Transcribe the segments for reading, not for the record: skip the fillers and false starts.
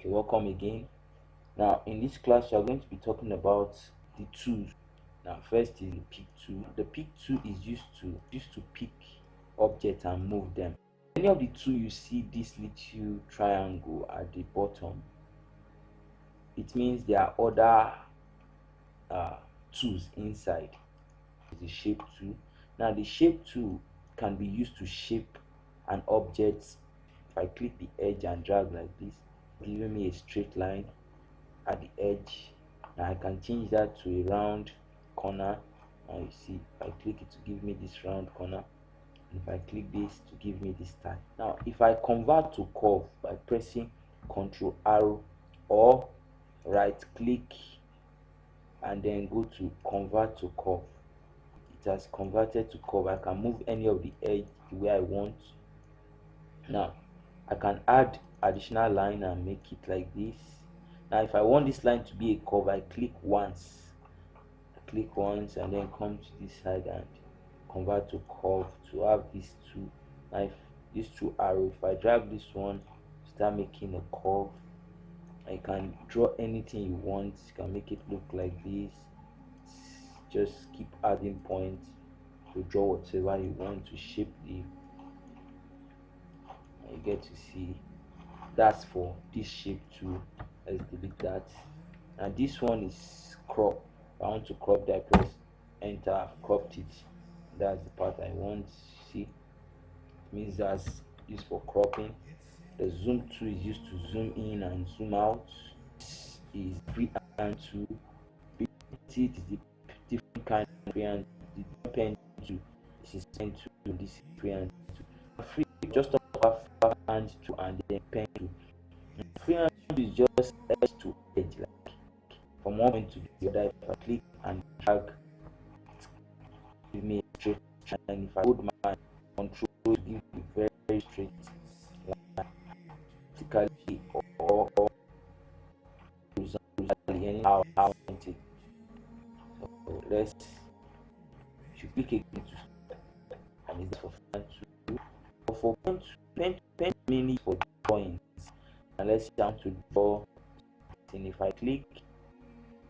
Okay, welcome again. Now in this class we are going to be talking about the tools. Now first is the pick tool. The pick tool is used to pick objects and move them. Any of the tool you see this little triangle at the bottom, it means there are other tools inside. The shape tool. Now the shape tool can be used to shape an object. If I click the edge and drag like this, giving me a straight line at the edge. Now I can change that to a round corner. Now you see, if I click it to give me this round corner, and if I click this to give me this style. Now if I convert to curve by pressing Ctrl arrow or right click and then go to convert to curve, it has converted to curve. I can move any of the edge the way I want. Now I can add additional line and make it like this. Now if I want this line to be a curve, I click once and then come to this side and convert to curve to have these two. Now if these two arrows, if I drag this one, start making a curve. I can draw anything you want. You can make it look like this. Just keep adding points to draw whatever you want to shape the. You get to see that's for this shape too. Let's delete that. And this one is crop. If I want to crop that, press enter. I've cropped it. That's the part I want. See, it means that's used for cropping. The zoom tool is used to zoom in and zoom out. This is freehand tool. It is the different kind of freehand. The pen tool. This is pen tool. This is freehand tool. Free just talk about hand tool and then pen tool. Freehand is just edge to edge, like from one point to the other. If I click and drag, give me a straight line. If I hold my control, give me very straight line, vertically or horizontally, anyhow I want it. So let's, if you click again to stop, and it's for freehand tool. But for pen mainly for drawing. And let's jump to draw. And if I click,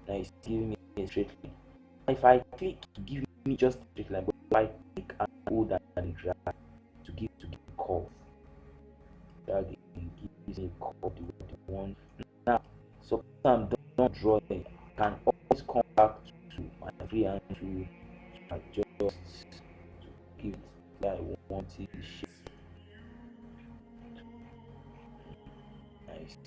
now it's giving me a straight line. If I click to give me just a straight line, but if I click and hold and drag to give curve, drag and gives me a curve the way I want. Now, so I'm done drawing, I can always come back to my freehand to adjust to give it the way I want it shape. Nice.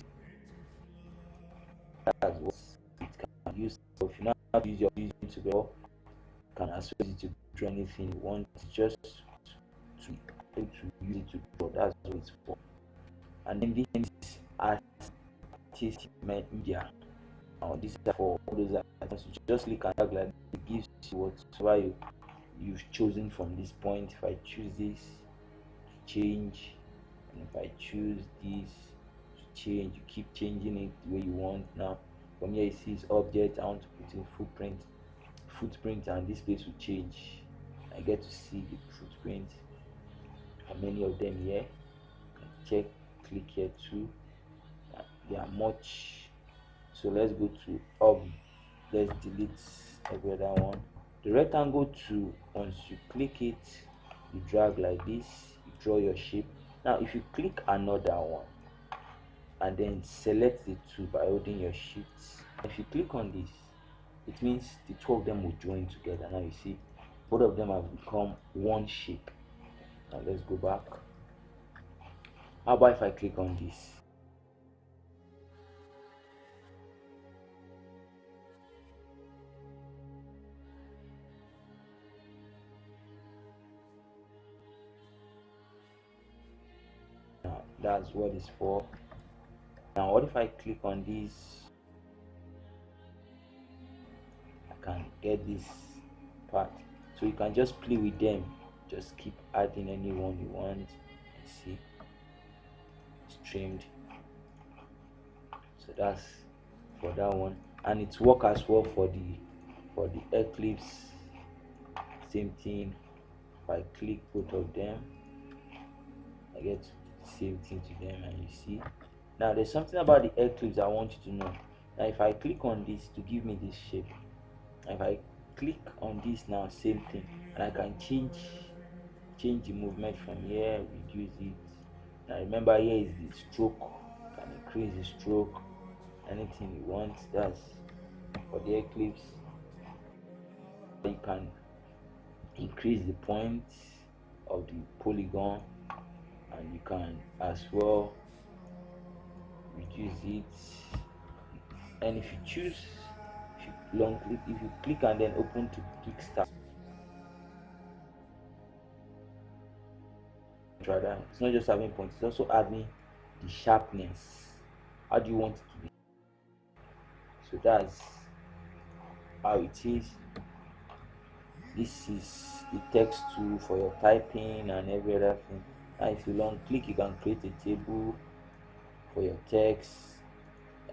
That's what it can use. So if you know how to use your using to draw, you can as well use it to draw anything you want, just to use it to draw. That's what it's for. And then this is artist media. Now this is for all those items. You just click and drag, like it gives you whatever you've chosen from this point. If I choose this to change, and if I choose this to change, you keep changing it the way you want. Now from here you see this object, I want to put in footprint, and this place will change. I get to see the footprint and many of them here. Check, click here too. They are much. So let's go to let's delete every other one. The rectangle tool, once you click it, you drag like this, you draw your shape. Now if you click another one and then select the two by holding your shift, if you click on this, it means the two of them will join together. Now you see both of them have become one shape. Now let's go back. How about if I click on this? Now that's what it's for. Now what if I click on this? I can get this part. So you can just play with them, just keep adding any one you want. See, streamed. So that's for that one, and it works as well for the eclipse. Same thing. If I click both of them, I get the same thing to them, and you see Now there's something about the eclipse I want you to know. Now if I click on this to give me this shape, if I click on this now, same thing, and I can change the movement from here, reduce it. Now remember, here is the stroke. You can increase the stroke, anything you want. That's for the eclipse. You can increase the point of the polygon, and you can as well reduce it. And if you choose, if you long click, if you click and then open to kickstart, rather, it's not just having points, it's also having the sharpness. How do you want it to be? So that's how it is. This is the text tool for your typing and every other thing. And if you long click, you can create a table for your text,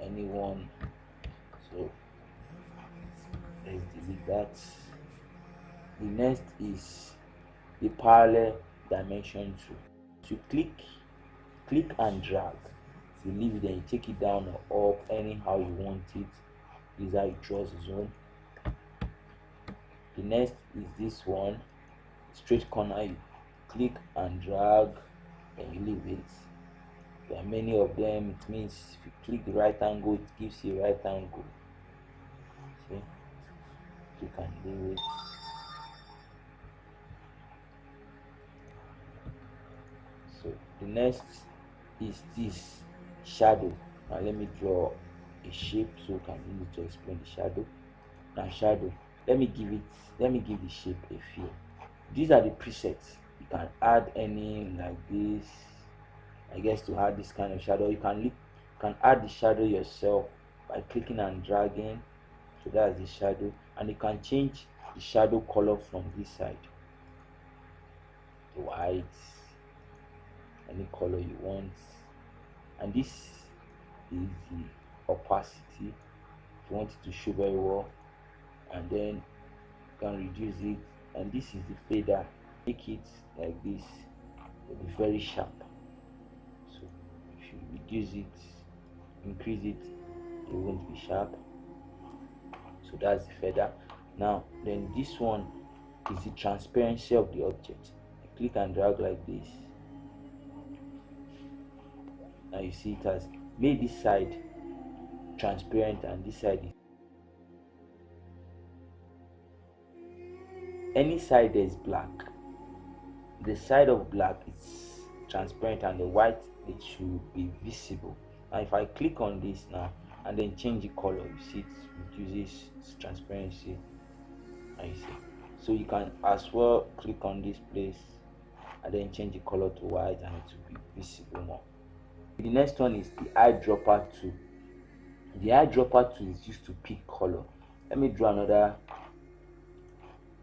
anyone. So let's delete that. The next is the parallel dimension tool. So you click and drag, you leave it, then you take it down or up anyhow you want it. This is how it draws its own. The next is this one, straight corner. You click and drag, then you leave it. There are many of them. It means if you click the right angle, it gives you right angle. See, you can leave it. So the next is this shadow. Now let me draw a shape so you can use it to explain the shadow. Now shadow, let me give the shape a feel. These are the presets. You can add any like this. I guess to add this kind of shadow, you can add the shadow yourself by clicking and dragging. So that's the shadow, and you can change the shadow color from this side to white, any color you want. And this is the opacity if you want it to show very well, and then you can reduce it. And this is the fader. Make it like this, it will be very sharp. So if you reduce it, increase it, it won't be sharp. So that's the feather. Now then, this one is the transparency of the object. I click and drag like this. Now you see it has made this side transparent and this side is, any side that is black, the side of black is transparent and the white, it should be visible. Now if I click on this now and then change the color, you see it reduces its transparency. And you see, so you can as well click on this place and then change the color to white and it will be visible more. The next one is the eyedropper tool. The eyedropper tool is used to pick color. Let me draw another.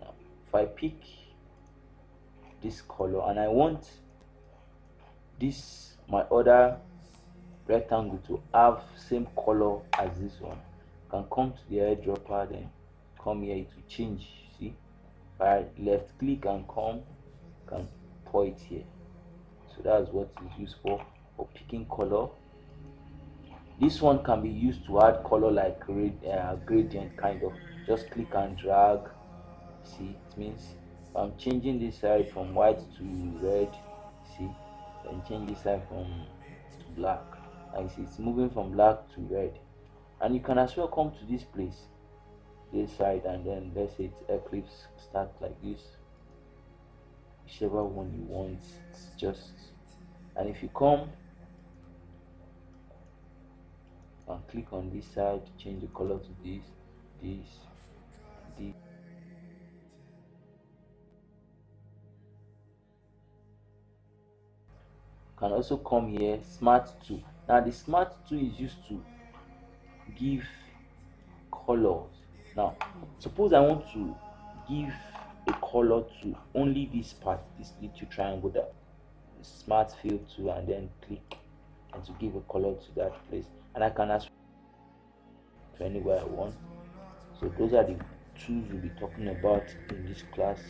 Now, if I pick this color and I want this, my other rectangle, to have same color as this one, I can come to the eyedropper, then come here to change. See, if I left click and come, can pour it here. So that's what it's used for picking color. This one can be used to add color like gradient kind of. Just click and drag. See, it means I'm changing this side from white to red. See, then change this side from black. And see, it's moving from black to red. And you can as well come to this place, this side, and then let's say it's eclipse start like this. Whichever one you want, it's just. And if you come and click on this side, change the color to this. Can also come here, smart tool. Now the smart tool is used to give colors. Now suppose I want to give a color to only this part, this little triangle, that smart fill tool, and then click and to give a color to that place, and I can as to anywhere I want. So those are the tools we'll be talking about in this class.